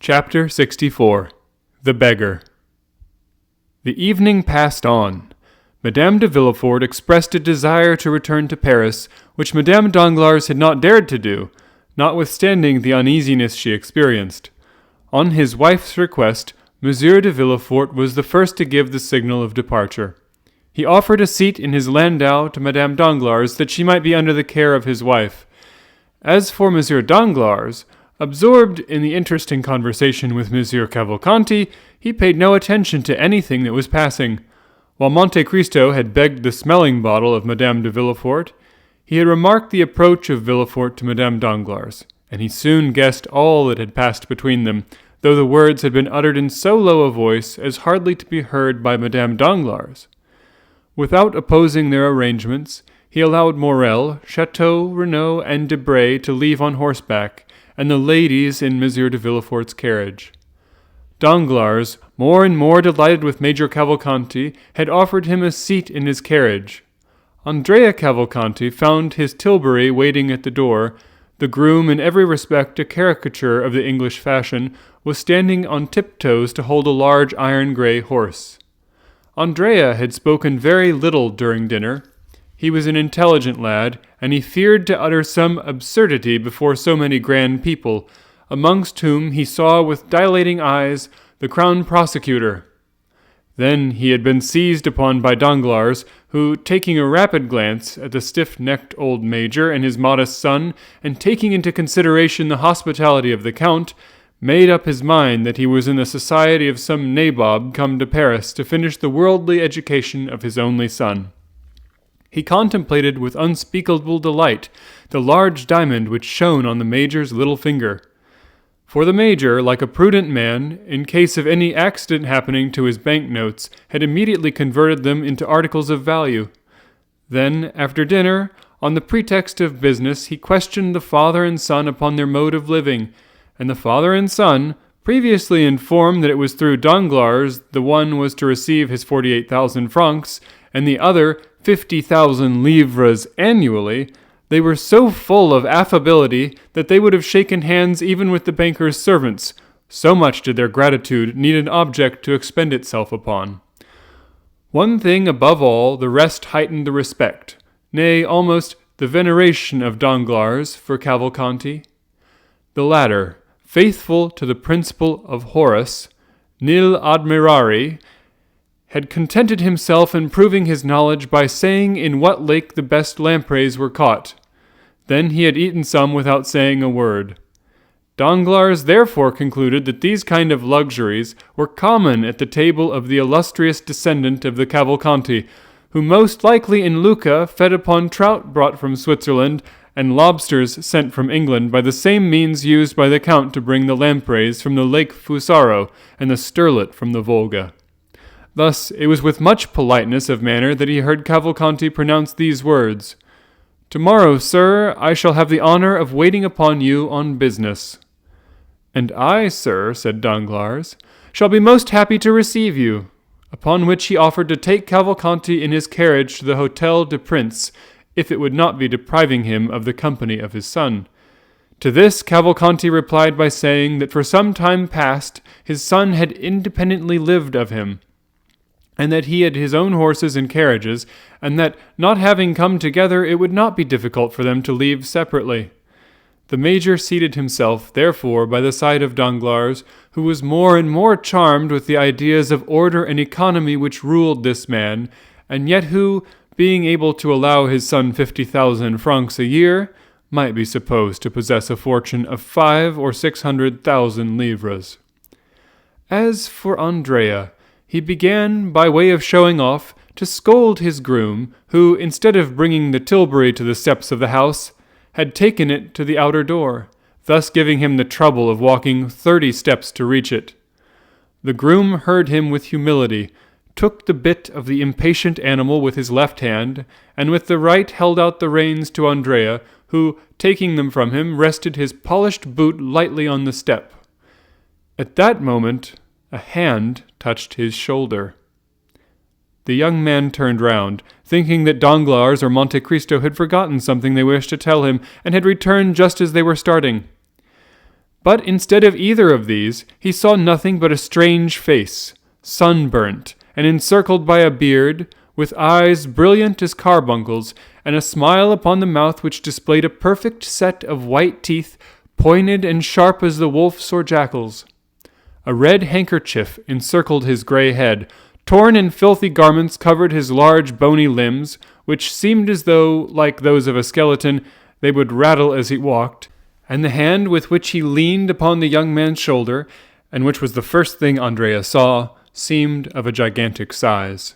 Chapter 64 The Beggar. The evening passed on. Madame de Villefort expressed a desire to return to Paris, which Madame Danglars had not dared to do, notwithstanding the uneasiness she experienced. On his wife's request, Monsieur de Villefort was the first to give the signal of departure. He offered a seat in his landau to Madame Danglars that she might be under the care of his wife. As for Monsieur Danglars, absorbed in the interesting conversation with Monsieur Cavalcanti, he paid no attention to anything that was passing. While Monte Cristo had begged the smelling bottle of Madame de Villefort, he had remarked the approach of Villefort to Madame Danglars, and he soon guessed all that had passed between them, though the words had been uttered in so low a voice as hardly to be heard by Madame Danglars. Without opposing their arrangements, he allowed Morel, Chateau, Renaud, and Debray to leave on horseback, and the ladies in Monsieur de Villefort's carriage. Danglars, more and more delighted with Major Cavalcanti, had offered him a seat in his carriage. Andrea Cavalcanti found his tilbury waiting at the door. The groom, in every respect a caricature of the English fashion, was standing on tiptoes to hold a large iron-gray horse. Andrea had spoken very little during dinner. He was an intelligent lad, and he feared to utter some absurdity before so many grand people, amongst whom he saw with dilating eyes the crown prosecutor. Then he had been seized upon by Danglars, who, taking a rapid glance at the stiff-necked old major and his modest son, and taking into consideration the hospitality of the count, made up his mind that he was in the society of some nabob come to Paris to finish the worldly education of his only son. He contemplated with unspeakable delight the large diamond which shone on the major's little finger. For the major, like a prudent man, in case of any accident happening to his banknotes, had immediately converted them into articles of value. Then, after dinner, on the pretext of business, he questioned the father and son upon their mode of living, and the father and son, previously informed that it was through Danglars the one was to receive his 48,000 francs, and the other 50,000 livres annually, they were so full of affability that they would have shaken hands even with the banker's servants, so much did their gratitude need an object to expend itself upon. One thing above all, the rest heightened the respect, nay, almost the veneration of Danglars for Cavalcanti. The latter, faithful to the principle of Horace, nil admirari, had contented himself in proving his knowledge by saying in what lake the best lampreys were caught. Then he had eaten some without saying a word. Danglars therefore concluded that these kind of luxuries were common at the table of the illustrious descendant of the Cavalcanti, who most likely in Lucca fed upon trout brought from Switzerland and lobsters sent from England by the same means used by the Count to bring the lampreys from the Lake Fusaro and the sterlet from the Volga. Thus, it was with much politeness of manner that he heard Cavalcanti pronounce these words: "Tomorrow, sir, I shall have the honor of waiting upon you on business." "And I, sir," said Danglars, "shall be most happy to receive you." Upon which he offered to take Cavalcanti in his carriage to the Hôtel du Prince, if it would not be depriving him of the company of his son. To this Cavalcanti replied by saying that for some time past his son had independently lived of him, and that he had his own horses and carriages, and that, not having come together, it would not be difficult for them to leave separately. The major seated himself, therefore, by the side of Danglars, who was more and more charmed with the ideas of order and economy which ruled this man, and yet who, being able to allow his son 50,000 francs a year, might be supposed to possess a fortune of 500,000 or 600,000 livres. As for Andrea, he began, by way of showing off, to scold his groom, who, instead of bringing the tilbury to the steps of the house, had taken it to the outer door, thus giving him the trouble of walking 30 steps to reach it. The groom heard him with humility, took the bit of the impatient animal with his left hand, and with the right held out the reins to Andrea, who, taking them from him, rested his polished boot lightly on the step. At that moment, a hand touched his shoulder. The young man turned round, thinking that Danglars or Monte Cristo had forgotten something they wished to tell him, and had returned just as they were starting. But instead of either of these, he saw nothing but a strange face, sunburnt, and encircled by a beard, with eyes brilliant as carbuncles, and a smile upon the mouth which displayed a perfect set of white teeth, pointed and sharp as the wolf's or jackal's. A red handkerchief encircled his grey head. Torn and filthy garments covered his large bony limbs, which seemed as though, like those of a skeleton, they would rattle as he walked, and the hand with which he leaned upon the young man's shoulder, and which was the first thing Andrea saw, seemed of a gigantic size.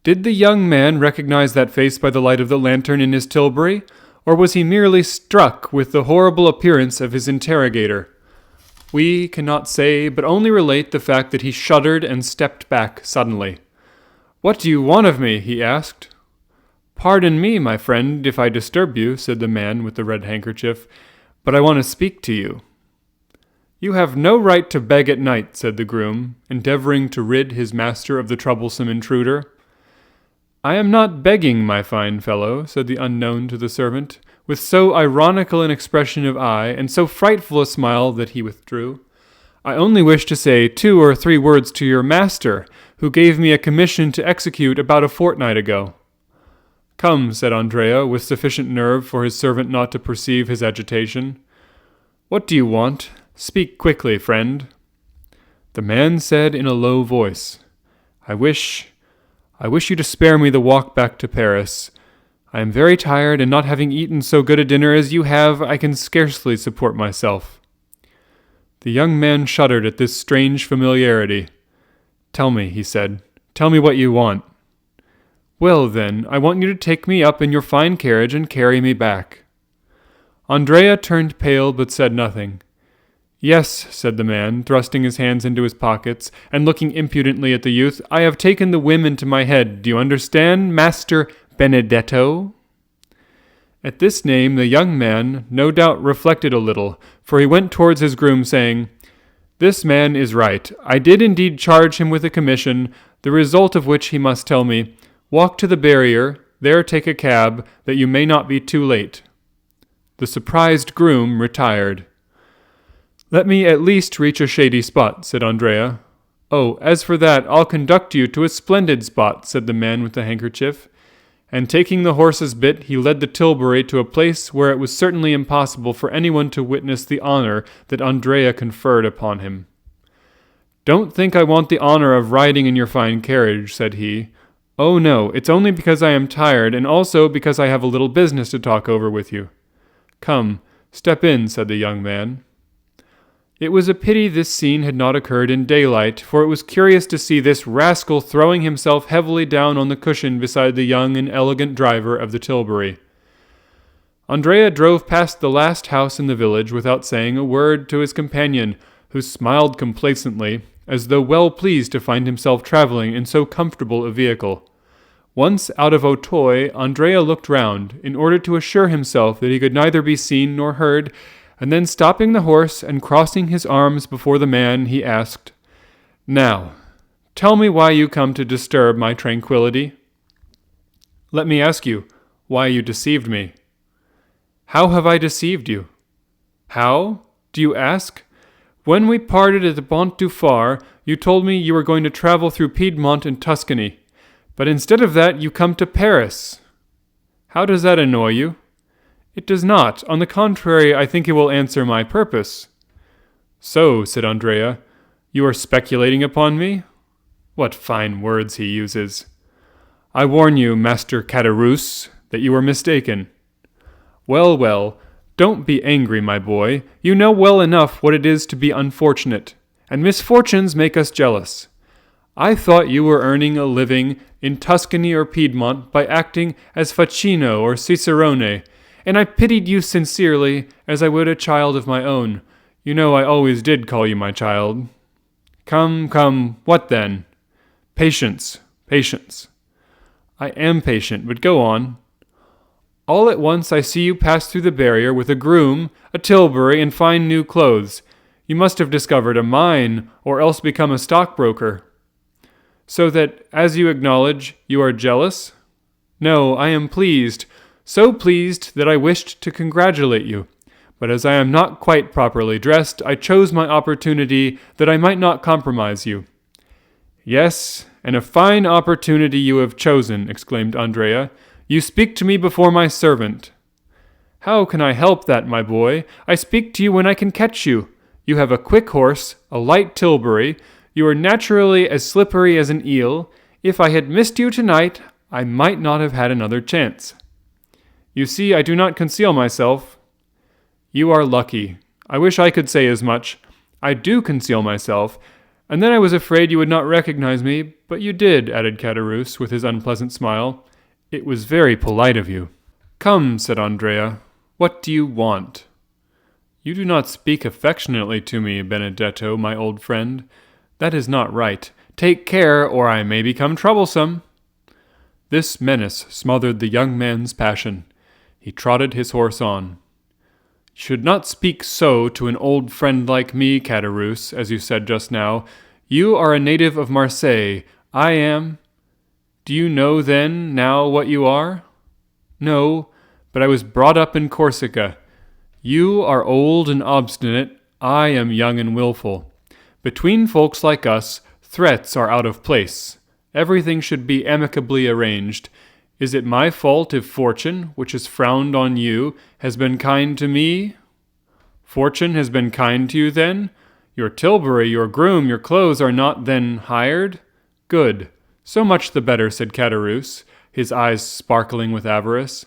Did the young man recognize that face by the light of the lantern in his tilbury, or was he merely struck with the horrible appearance of his interrogator? We cannot say, but only relate the fact that he shuddered and stepped back suddenly. "What do you want of me?" he asked. "Pardon me, my friend, if I disturb you," said the man with the red handkerchief, "but I want to speak to you." "You have no right to beg at night," said the groom, endeavoring to rid his master of the troublesome intruder. "I am not begging, my fine fellow," said the unknown to the servant, with so ironical an expression of eye and so frightful a smile that he withdrew. "I only wish to say 2 or 3 words to your master, who gave me a commission to execute about a fortnight ago." "Come," said Andrea, with sufficient nerve for his servant not to perceive his agitation. "What do you want? Speak quickly, friend." The man said in a low voice, I wish you to spare me the walk back to Paris. I am very tired, and not having eaten so good a dinner as you have, I can scarcely support myself." The young man shuddered at this strange familiarity. "Tell me," he said. "Tell me what you want." "Well, then, I want you to take me up in your fine carriage and carry me back." Andrea turned pale but said nothing. "Yes," said the man, thrusting his hands into his pockets and looking impudently at the youth, "I have taken the whim into my head. Do you understand, Master Benedetto?" At this name the young man no doubt reflected a little, for he went towards his groom, saying, "This man is right. I did indeed charge him with a commission, the result of which he must tell me. Walk to the barrier, there take a cab, that you may not be too late." The surprised groom retired. "Let me at least reach a shady spot," said Andrea. "Oh, as for that, I'll conduct you to a splendid spot," said the man with the handkerchief. And taking the horse's bit, he led the tilbury to a place where it was certainly impossible for anyone to witness the honor that Andrea conferred upon him. "Don't think I want the honor of riding in your fine carriage," said he. "Oh, no, it's only because I am tired, and also because I have a little business to talk over with you." "Come, step in," said the young man. It was a pity this scene had not occurred in daylight, for it was curious to see this rascal throwing himself heavily down on the cushion beside the young and elegant driver of the tilbury. Andrea drove past the last house in the village without saying a word to his companion, who smiled complacently, as though well pleased to find himself traveling in so comfortable a vehicle. Once out of Auteuil, Andrea looked round, in order to assure himself that he could neither be seen nor heard, and then stopping the horse and crossing his arms before the man, he asked, "Now, tell me why you come to disturb my tranquillity." "Let me ask you, why you deceived me." "How have I deceived you?" "How? Do you ask? When we parted at the Pont du Phare, you told me you were going to travel through Piedmont and Tuscany, but instead of that you come to Paris. How does that annoy you?" "It does not. On the contrary, I think it will answer my purpose." "So," said Andrea, "you are speculating upon me?" What fine words he uses! "I warn you, Master Caderousse, that you are mistaken." "Well, well, don't be angry, my boy. You know well enough what it is to be unfortunate, and misfortunes make us jealous. I thought you were earning a living in Tuscany or Piedmont by acting as Facchino or Cicerone, and I pitied you sincerely, as I would a child of my own. You know I always did call you my child." "Come, come, what then?" "Patience, patience." "I am patient, but go on." "All at once I see you pass through the barrier with a groom, a tilbury, and fine new clothes. You must have discovered a mine, or else become a stockbroker." "So that, as you acknowledge, you are jealous?" "No, I am pleased. So pleased that I wished to congratulate you. but as I am not quite properly dressed, I chose my opportunity that I might not compromise you." "Yes, and a fine opportunity you have chosen," exclaimed Andrea. "You speak to me before my servant." "How can I help that, my boy? I speak to you when I can catch you. You have a quick horse, a light tilbury. You are naturally as slippery as an eel. If I had missed you tonight, I might not have had another chance. You see, I do not conceal myself." "You are lucky. I wish I could say as much. I do conceal myself, and then I was afraid you would not recognize me, but you did," added Caderousse with his unpleasant smile. "It was very polite of you." "Come," said Andrea, "what do you want?" "You do not speak affectionately to me, Benedetto, my old friend. That is not right. Take care, or I may become troublesome." This menace smothered the young man's passion. He trotted his horse on. "You should not speak so to an old friend like me, Caderousse, as you said just now. You are a native of Marseille. I am— Do you know, then, now what you are?" "No, but I was brought up in Corsica. You are old and obstinate. I am young and willful. Between folks like us, threats are out of place. Everything should be amicably arranged. Is it my fault if fortune, which has frowned on you, has been kind to me?" "Fortune has been kind to you, then? Your tilbury, your groom, your clothes are not, then, hired? Good. So much the better," said Caderousse, his eyes sparkling with avarice.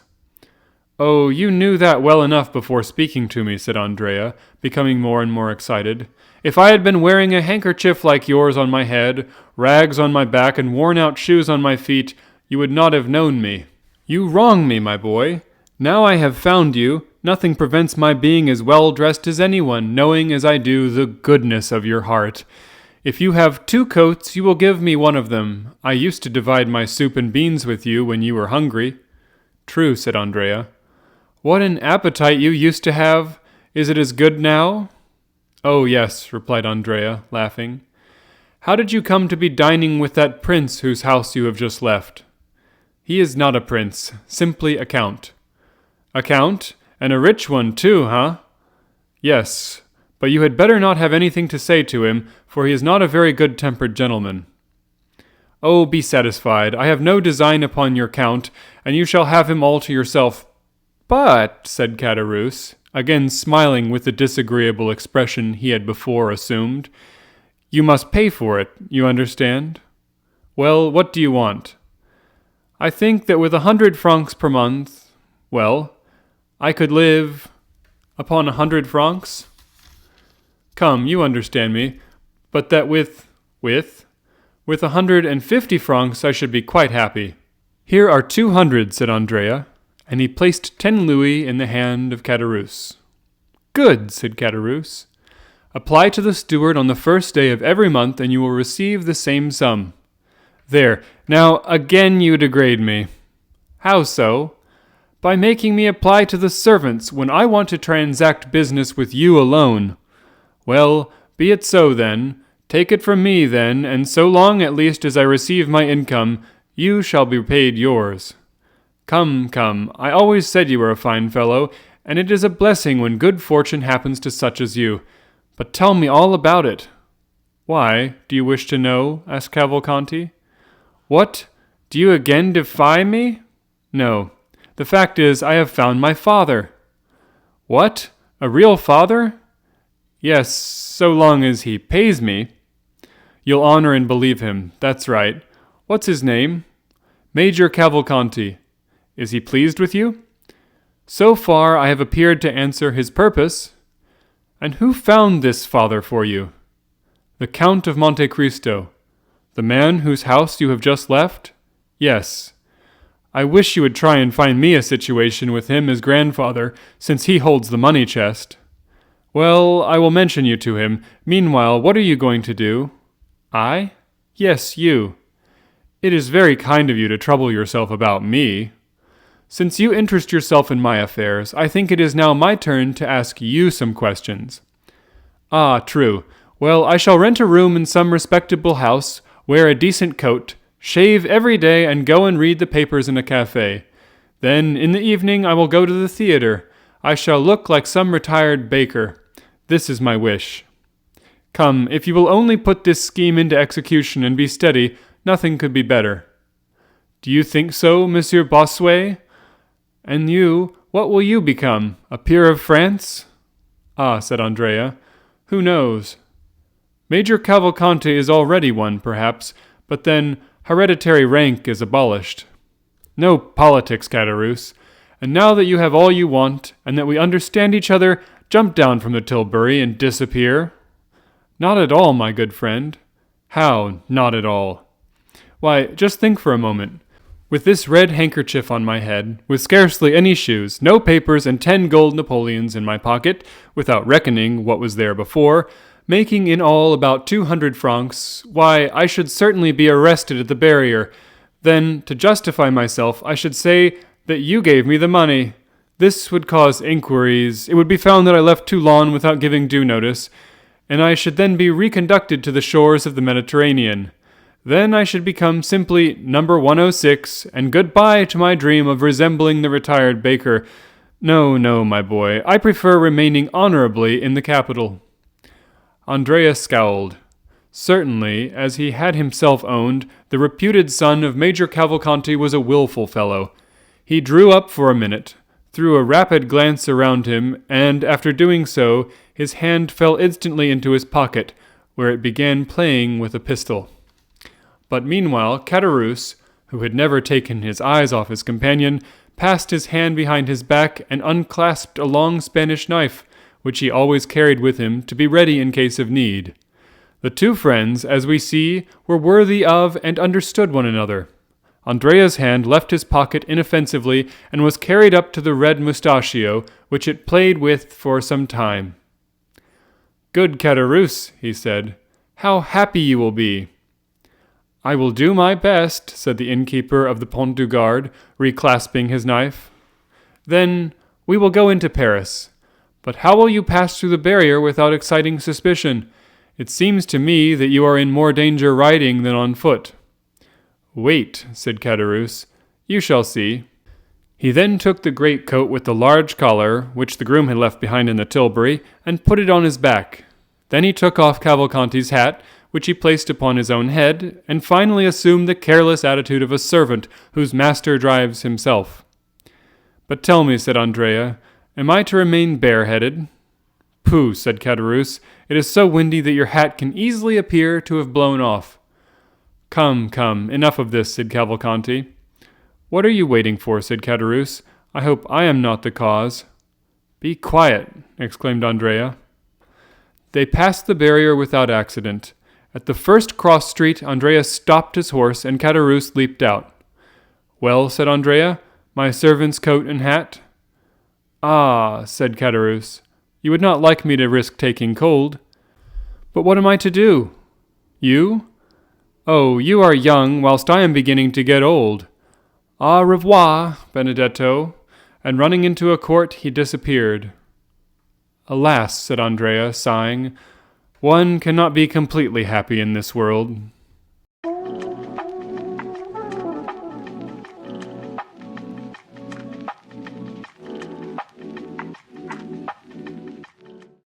"Oh, you knew that well enough before speaking to me," said Andrea, becoming more and more excited. "If I had been wearing a handkerchief like yours on my head, rags on my back, and worn-out shoes on my feet, you would not have known me. You wrong me, my boy. Now I have found you, nothing prevents my being as well-dressed as anyone, knowing as I do the goodness of your heart. If you have 2 coats, you will give me one of them. I used to divide my soup and beans with you when you were hungry." "True," said Andrea. "What an appetite you used to have! Is it as good now?" "Oh, yes," replied Andrea, laughing. "How did you come to be dining with that prince whose house you have just left?" "He is not a prince, simply a count." "A count? And a rich one, too, huh?" "Yes, but you had better not have anything to say to him, for he is not a very good-tempered gentleman." "Oh, be satisfied. I have no design upon your count, and you shall have him all to yourself." "But," said Caderousse, again smiling with the disagreeable expression he had before assumed, "you must pay for it, you understand. Well, what do you want?" "I think that with 100 francs per month, well, I could live upon 100 francs. Come, you understand me, but that with 150 francs I should be quite happy." "Here are 200, said Andrea, and he placed 10 louis in the hand of Caderousse. "Good," said Caderousse. "Apply to the steward on the first day of every month, and you will receive the same sum." "There, now again you degrade me." "How so?" "By making me apply to the servants when I want to transact business with you alone." "Well, be it so then. Take it from me then, and so long at least as I receive my income, you shall be paid yours." Come, I always said you were a fine fellow, and it is a blessing when good fortune happens to such as you. But tell me all about it." "Why, do you wish to know?" asked Cavalcanti. "What? Do you again defy me?" "No. The fact is, I have found my father." "What? A real father?" "Yes, so long as he pays me." "You'll honor and believe him. That's right. What's his name?" "Major Cavalcanti." "Is he pleased with you?" "So far I have appeared to answer his purpose." "And who found this father for you?" "The Count of Monte Cristo." "The man whose house you have just left?" "Yes." "I wish you would try and find me a situation with him as grandfather, since he holds the money chest." "Well, I will mention you to him. Meanwhile, what are you going to do?" "I?" "Yes, you." "It is very kind of you to trouble yourself about me." "Since you interest yourself in my affairs, I think it is now my turn to ask you some questions." "Ah, true. Well, I shall rent a room in some respectable house, wear a decent coat, shave every day, and go and read the papers in a cafe. Then, in the evening, I will go to the theater. I shall look like some retired baker. This is my wish. Come, if you will only put this scheme into execution and be steady, nothing could be better. Do you think so, Monsieur Bossuet? And you, what will you become, a peer of France? Ah, said Andrea, who knows? Major Cavalcanti is already one, perhaps, but then hereditary rank is abolished. No politics, Caderousse. And now that you have all you want, and that we understand each other, jump down from the tilbury and disappear. Not at all, my good friend. How, not at all? Why, just think for a moment. With this red handkerchief on my head, with scarcely any shoes, no papers, and 10 gold Napoleons in my pocket, without reckoning what was there before, making in all about 200 francs, why, I should certainly be arrested at the barrier. Then, to justify myself, I should say that you gave me the money. This would cause inquiries. It would be found that I left Toulon without giving due notice, and I should then be reconducted to the shores of the Mediterranean. Then I should become simply number 106, and goodbye to my dream of resembling the retired baker. No, my boy, I prefer remaining honorably in the capital. Andrea scowled. Certainly, as he had himself owned, the reputed son of Major Cavalcanti was a willful fellow. He drew up for a minute, threw a rapid glance around him, and, after doing so, his hand fell instantly into his pocket, where it began playing with a pistol. But meanwhile, Caderousse, who had never taken his eyes off his companion, passed his hand behind his back and unclasped a long Spanish knife, which he always carried with him to be ready in case of need. The two friends, as we see, were worthy of and understood one another. Andrea's hand left his pocket inoffensively and was carried up to the red mustachio, which it played with for some time. "Good Caderousse," he said, "how happy you will be!" "I will do my best," said the innkeeper of the Pont du Gard, reclasping his knife. "Then we will go into Paris. But how will you pass through the barrier without exciting suspicion? It seems to me that you are in more danger riding than on foot." "Wait," said Caderousse. "You shall see." He then took the greatcoat with the large collar, which the groom had left behind in the tilbury, and put it on his back. Then he took off Cavalcanti's hat, which he placed upon his own head, and finally assumed the careless attitude of a servant whose master drives himself. "But tell me," said Andrea, "am I to remain bareheaded?" "Pooh," said Caderousse, "it is so windy that your hat can easily appear to have blown off." Come, enough of this," said Cavalcanti. "What are you waiting for?" said Caderousse. "I hope I am not the cause." "Be quiet," exclaimed Andrea. They passed the barrier without accident. At the first cross street, Andrea stopped his horse, and Caderousse leaped out. "Well," said Andrea, "my servant's coat and hat?" "Ah," said Caderousse, "you would not like me to risk taking cold." "But what am I to do?" "You? Oh, you are young, whilst I am beginning to get old. Au revoir, Benedetto." And running into a court, he disappeared. "Alas," said Andrea, sighing, "one cannot be completely happy in this world."